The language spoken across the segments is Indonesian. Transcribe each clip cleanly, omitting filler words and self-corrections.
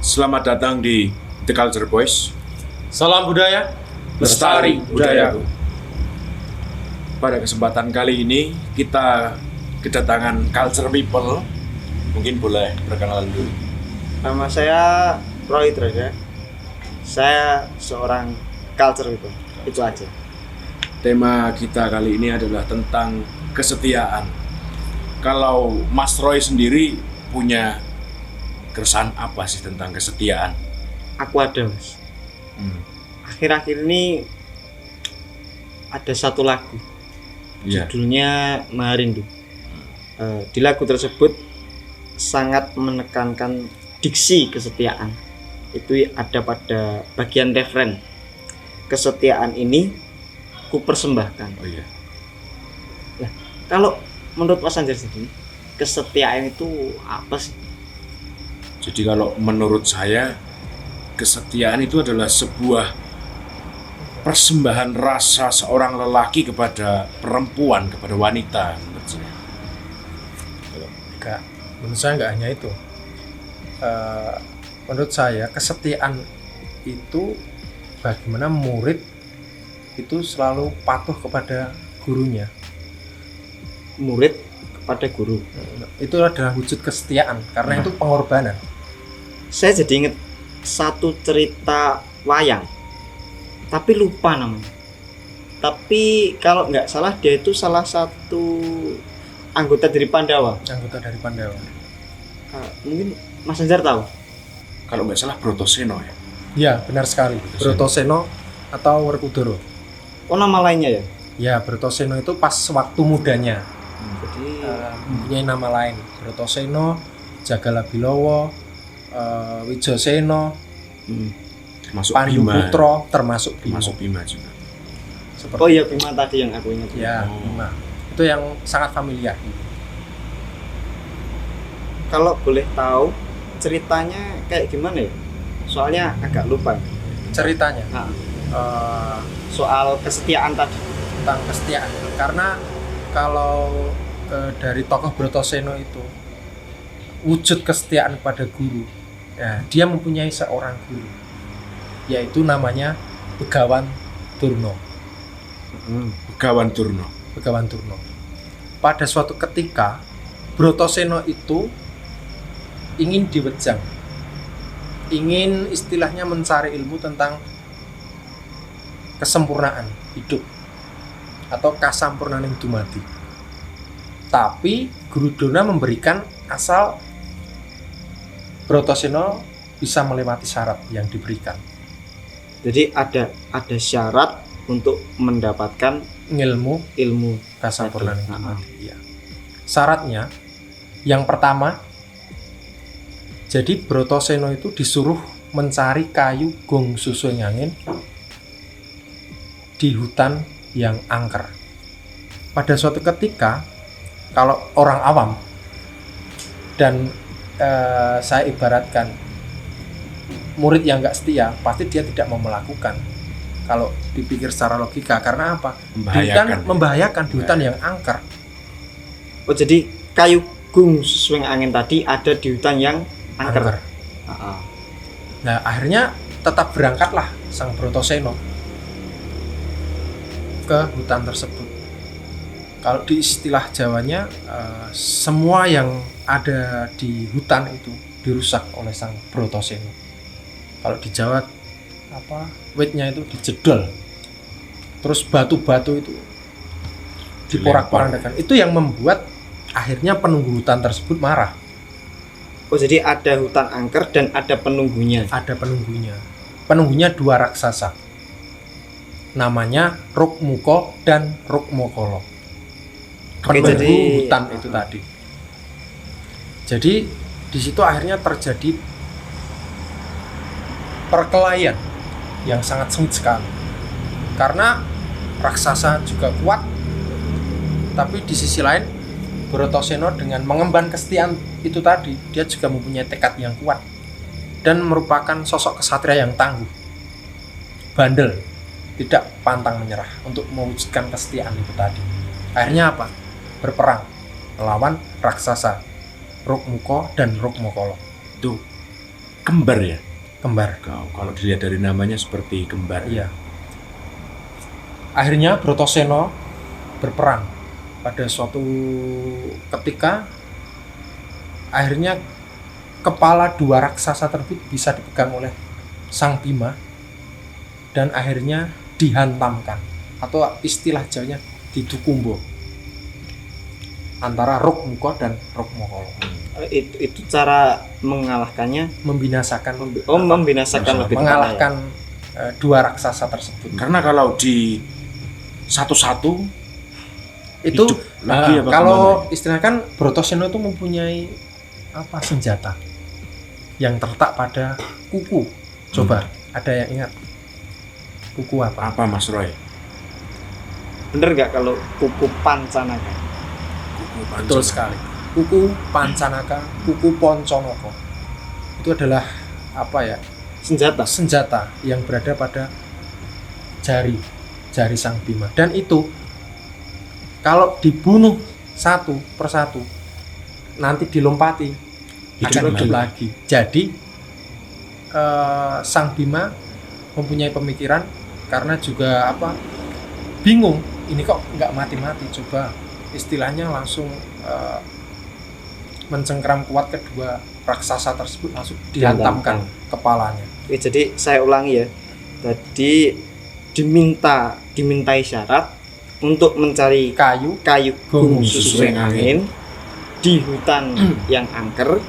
Selamat datang di The Culture Boys. Salam budaya, Lestari budayaku. Pada kesempatan kali ini kita kedatangan culture people. Mungkin boleh perkenalan dulu. Nama saya Roy Traja. Saya seorang culture people. Itu aja. Tema kita kali ini adalah tentang kesetiaan. Kalau Mas Roy sendiri punya keresahan apa sih tentang kesetiaan? Aku ada, Mas. Akhir-akhir ini ada satu lagu. Iya. Judulnya Maharindu. Di lagu tersebut sangat menekankan diksi kesetiaan. Itu ada pada bagian referen. Kesetiaan ini ku persembahkan. Oh iya. Nah, kalau menurut Mas Anjar sendiri, kesetiaan itu apa sih? Jadi kalau menurut saya kesetiaan itu adalah sebuah persembahan rasa seorang lelaki kepada perempuan, kepada wanita menurut saya. Enggak, menurut saya enggak hanya itu. Menurut saya kesetiaan itu bagaimana murid itu selalu patuh kepada gurunya. Murid kepada guru. Itu adalah wujud kesetiaan karena itu pengorbanan. Saya jadi inget satu cerita wayang, tapi lupa namanya. Tapi kalau nggak salah dia itu salah satu anggota dari Pandawa. Anggota dari Pandawa. Mungkin Mas Anjar tahu. Kalau nggak salah Brotoseno ya. Ya, benar sekali. Brotoseno atau Werkudara. Oh, nama lainnya ya? Ya, Brotoseno itu pas waktu mudanya. Jadi Mempunyai nama lain. Brotoseno, Jagalabilowo, Wijoseno, Termasuk Pandu Bima. Putra, termasuk Bima. Termasuk Bima juga. Seperti oh iya, Bima tadi yang aku ingat. ya, Bima. Itu yang sangat familiar. Kalau boleh tahu ceritanya kayak gimana ya? Soalnya agak lupa. Ceritanya Nah, eh, soal kesetiaan tadi. tentang kesetiaan. Karena kalau dari tokoh Brotoseno itu wujud kesetiaan pada guru, ya, dia mempunyai seorang guru, yaitu namanya Begawan Durna. Begawan Durna. Begawan Durna. Pada suatu ketika Brotoseno itu ingin diwejang, ingin istilahnya mencari ilmu tentang kesempurnaan hidup atau kasampurnaning dumadi. Tapi Guru Durna memberikan asal Brotoseno bisa melewati syarat yang diberikan. Jadi ada syarat untuk mendapatkan Ilmu ilmu. kasampurnaning Tadi. dumadi. Ya. Syaratnya yang pertama, jadi Brotoseno itu disuruh mencari kayu gong susuing angin di hutan yang angker. Pada suatu ketika, kalau orang awam dan saya ibaratkan murid yang nggak setia, pasti dia tidak mau melakukan. Kalau dipikir secara logika, karena apa? Membahayakan di hutan yang angker. Oh, jadi kayu gung sesuai angin tadi ada di hutan yang angker. Nah, akhirnya tetap berangkatlah sang Brotoseno ke hutan tersebut. Kalau di istilah Jawanya, semua yang ada di hutan itu dirusak oleh sang Brotoseno. Kalau di Jawa witnya itu dijedol, terus batu-batu itu diporak-porandakan. Itu yang membuat akhirnya penunggu hutan tersebut marah. Oh, jadi ada hutan angker dan ada penunggunya. Ada penunggunya. Penunggunya dua raksasa. Namanya Rukmuko dan Rukmokolo. Oke, Penunggu jadi- hutan itu tadi. Jadi di situ akhirnya terjadi perkelahian yang sangat sengit sekali. Karena raksasa juga kuat, tapi di sisi lain Brotoseno dengan mengemban kesetiaan itu tadi, dia juga mempunyai tekad yang kuat dan merupakan sosok kesatria yang tangguh, bandel, tidak pantang menyerah untuk mewujudkan kesetiaan itu tadi. Akhirnya apa? Berperang melawan raksasa Rukmuko dan Rukmokolo. Tuh. kembar ya. kembar. Kalau dilihat dari namanya seperti kembar. Iya. Akhirnya Bratasena berperang pada suatu ketika. Akhirnya kepala dua raksasa tersebut bisa dipegang oleh Sang Bima dan akhirnya dihantamkan, atau istilah Jawanya didukumbo antara Rukmuka dan Rukmokolo. Itu cara mengalahkannya, Membinasakan membinasakan lebih tepat ya. mengalahkan dua raksasa tersebut. Karena kalau di satu-satu Itu hidup lagi apa kalau istilahnya kan Bratasena itu mempunyai senjata yang terletak pada kuku. Coba ada yang ingat kuku apa? apa Mas Roy? Bener nggak kalau kuku Pancanaka? Kuku Betul sekali. Kuku Pancanaka, kuku Ponconoko. Itu adalah senjata yang berada pada jari Sang Bima. Dan itu kalau dibunuh satu persatu nanti dilompati akan hidup lagi. Jadi Sang Bima mempunyai pemikiran karena juga bingung, ini kok nggak mati-mati, coba istilahnya langsung mencengkram kuat kedua raksasa tersebut, langsung dihantamkan kepalanya. Oke, jadi saya ulangi ya. Tadi dimintai syarat untuk mencari Kayu gung susuing susuing angin di hutan yang angker.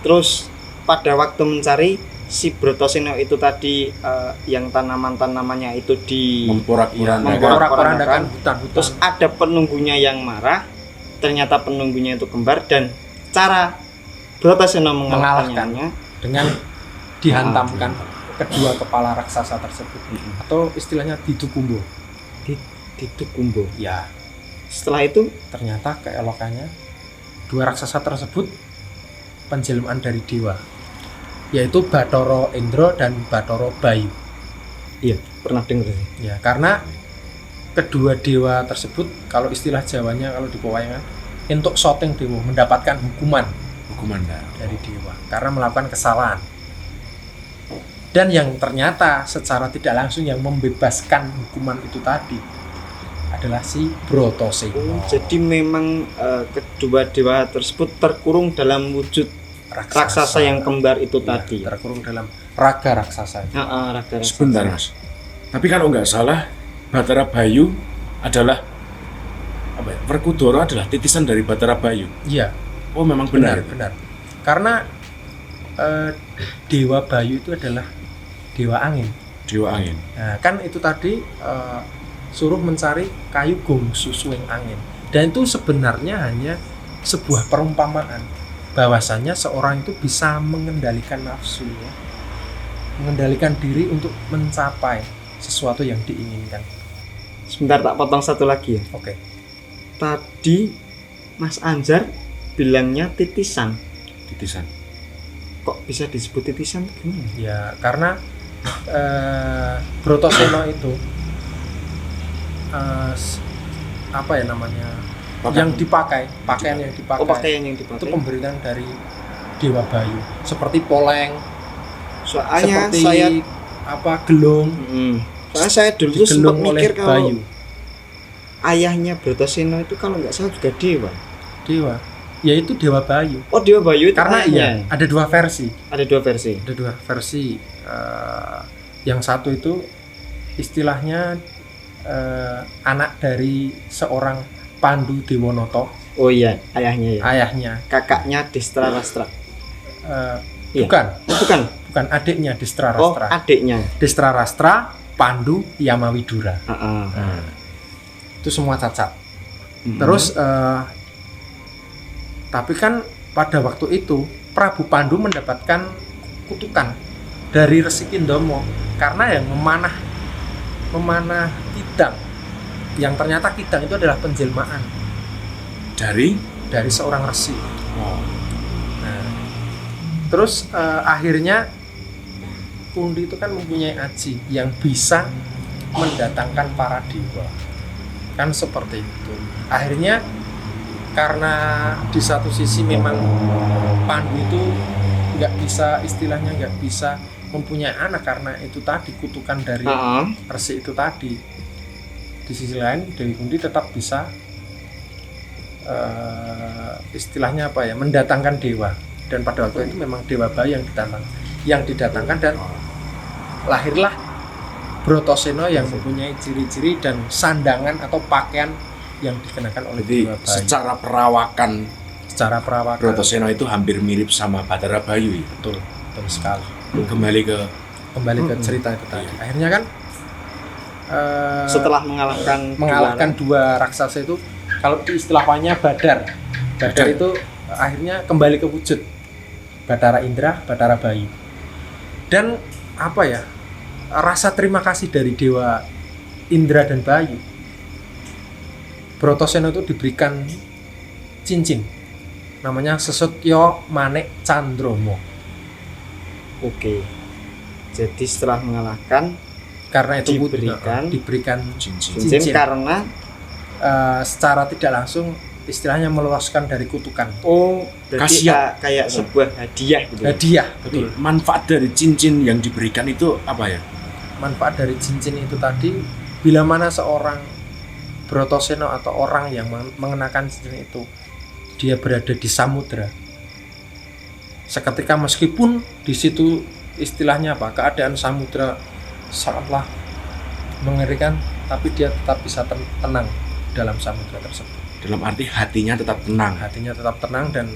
Terus pada waktu mencari si Bratasena itu tadi yang tanaman-tanamannya itu memporak-porandakan hutan-hutan. Terus ada penunggunya yang marah. Ternyata penunggunya itu kembar, dan cara Bratasena mengalahkannya dengan dihantamkan kedua kepala raksasa tersebut, atau istilahnya didukumbo. Didukumbo. Ya. Setelah itu Ternyata keelokannya dua raksasa tersebut penjelmaan dari dewa, yaitu Bathara Indra dan Bathara Bayu. iya pernah dengar sih. Ya, karena kedua dewa tersebut, kalau istilah Jawanya kalau di pewayangan, entuk soting dewa, mendapatkan hukuman dari dewa karena melakukan kesalahan. Dan yang ternyata secara tidak langsung yang membebaskan hukuman itu tadi adalah si Bratasena. Jadi memang kedua dewa tersebut terkurung dalam wujud raksasa yang kembar itu tadi. Terkurung dalam raga raksasa. Raga raksasa. Sebentar Mas. Tapi kalau nggak salah Bathara Bayu adalah Werkudara adalah titisan dari Bathara Bayu. Iya. Oh memang benar. Karena Dewa Bayu itu adalah dewa angin. Dewa angin. Nah, kan itu tadi suruh mencari kayu gung susuing angin. Dan itu sebenarnya hanya sebuah perumpamaan bahwasanya seorang itu bisa mengendalikan nafsunya, mengendalikan diri untuk mencapai sesuatu yang diinginkan. Sebentar, tak potong satu lagi ya. Oke. Tadi Mas Anjar bilangnya titisan. Titisan. Kok bisa disebut titisan? Gimana? Ya, karena Bratasena itu yang dipakai, pakaian yang dipakai. Pakaian yang dipakai. Itu pemberian dari Dewa Bayu. Seperti poleng, Soalnya seperti saya gelung. Soalnya saya dulu sempat mikir kalau Bayu. Ayahnya Bratasena itu kalau nggak salah juga dewa. Yaitu Dewa Bayu. Oh, Dewa Bayu itu Karena ayahnya. ada dua versi. Ada dua versi. Yang satu itu istilahnya anak dari seorang Pandu Dewanoto. Oh iya, ayahnya ya. Ayahnya. Kakaknya Destrarastra. Iya. Bukan adiknya Destrarastra. Oh, adiknya. Destrarastra, Pandu, Yamawidura. Itu semua cacat. Terus tapi kan pada waktu itu Prabu Pandu mendapatkan kutukan dari Resi Kindomo karena yang memanah kidang, yang ternyata kidang itu adalah penjelmaan dari seorang resi. Nah, terus akhirnya Kundi itu kan mempunyai aji yang bisa mendatangkan para dewa, kan seperti itu. Akhirnya karena di satu sisi memang Pandu itu nggak bisa istilahnya nggak bisa mempunyai anak karena itu tadi kutukan dari Resi itu tadi. Di sisi lain Dewi Kunti tetap bisa istilahnya apa ya, mendatangkan dewa, dan pada waktu itu memang Dewa Bayu yang didatangkan dan lahirlah Bratasena yang mempunyai ciri-ciri dan sandangan atau pakaian yang dikenakan oleh Jadi Dewa Bayu. secara perawakan Bratasena itu hampir mirip sama Batara Bayu ya? Betul sekali. Kembali ke cerita itu tadi. Akhirnya kan setelah mengalahkan dua raksasa itu, kalau di istilahnya Badar itu akhirnya kembali ke wujud Batara Indra, Batara Bayu. Dan apa ya, rasa terima kasih dari Dewa Indra dan Bayu, Bratasena itu diberikan cincin namanya Sesetyo Manik Candromo. Oke. Jadi setelah mengalahkan, karena itu diberikan cincin karena secara tidak langsung istilahnya meloloskan dari kutukan. Oh, berarti kayak sebuah hadiah gitu. Hadiah, betul. Manfaat dari cincin yang diberikan itu apa ya? Manfaat dari cincin itu tadi, bila mana seorang Bratasena atau orang yang mengenakan cincin itu, dia berada di samudra. Seketika meskipun di situ istilahnya apa, keadaan samudra sangatlah mengerikan, tapi dia tetap bisa tenang dalam samudra tersebut. Dalam arti hatinya tetap tenang. Dan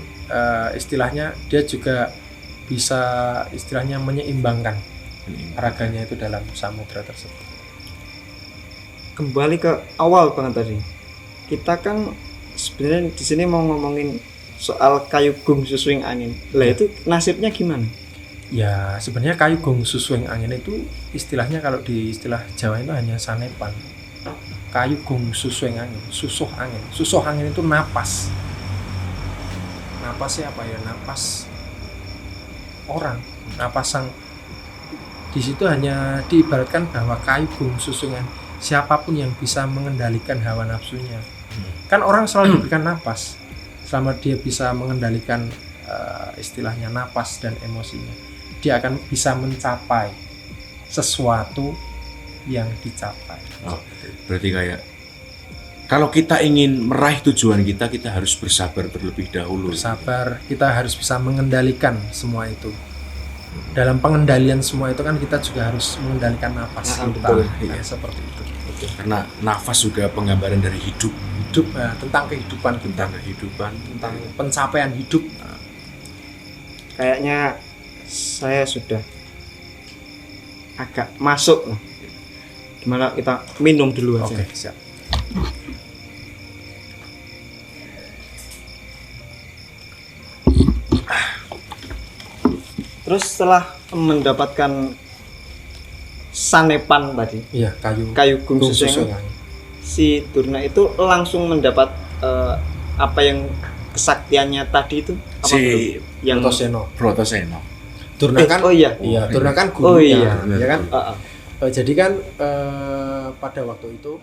istilahnya dia juga bisa istilahnya menyeimbangkan raganya itu dalam samudra tersebut. Kembali ke awal banget tadi. Kita kan sebenarnya di sini mau ngomongin soal kayu gung susuing angin. Lah itu nasibnya gimana? Ya sebenarnya kayu gung susuing angin itu istilahnya kalau di istilah Jawa itu hanya sanepan. Kayu gung susuing angin, susuh angin itu napas. Napasnya apa ya? Napas orang, napas sang. Di situ hanya diibaratkan bahwa kayu gung susuing angin, siapapun yang bisa mengendalikan hawa nafsunya. Kan orang selalu diberikan napas, selama dia bisa mengendalikan istilahnya napas dan emosinya, dia akan bisa mencapai sesuatu yang dicapai. Berarti kayak kalau kita ingin meraih tujuan kita harus bersabar terlebih dahulu. Kita harus bisa mengendalikan semua itu. Dalam pengendalian semua itu kan kita juga harus mengendalikan nafas kita. Seperti itu. Karena nafas juga penggambaran dari hidup, tentang kehidupan, tentang pencapaian hidup. Kayaknya saya sudah agak masuk. Gimana kita minum dulu aja. Oke, siap. Terus setelah mendapatkan sanepan tadi, iya, kayu gung susuing, si Durna itu langsung mendapat apa yang kesaktiannya tadi itu, apa yang Bratasena. Durna kan Durna kan gurunya, ya kan? Jadi kan pada waktu itu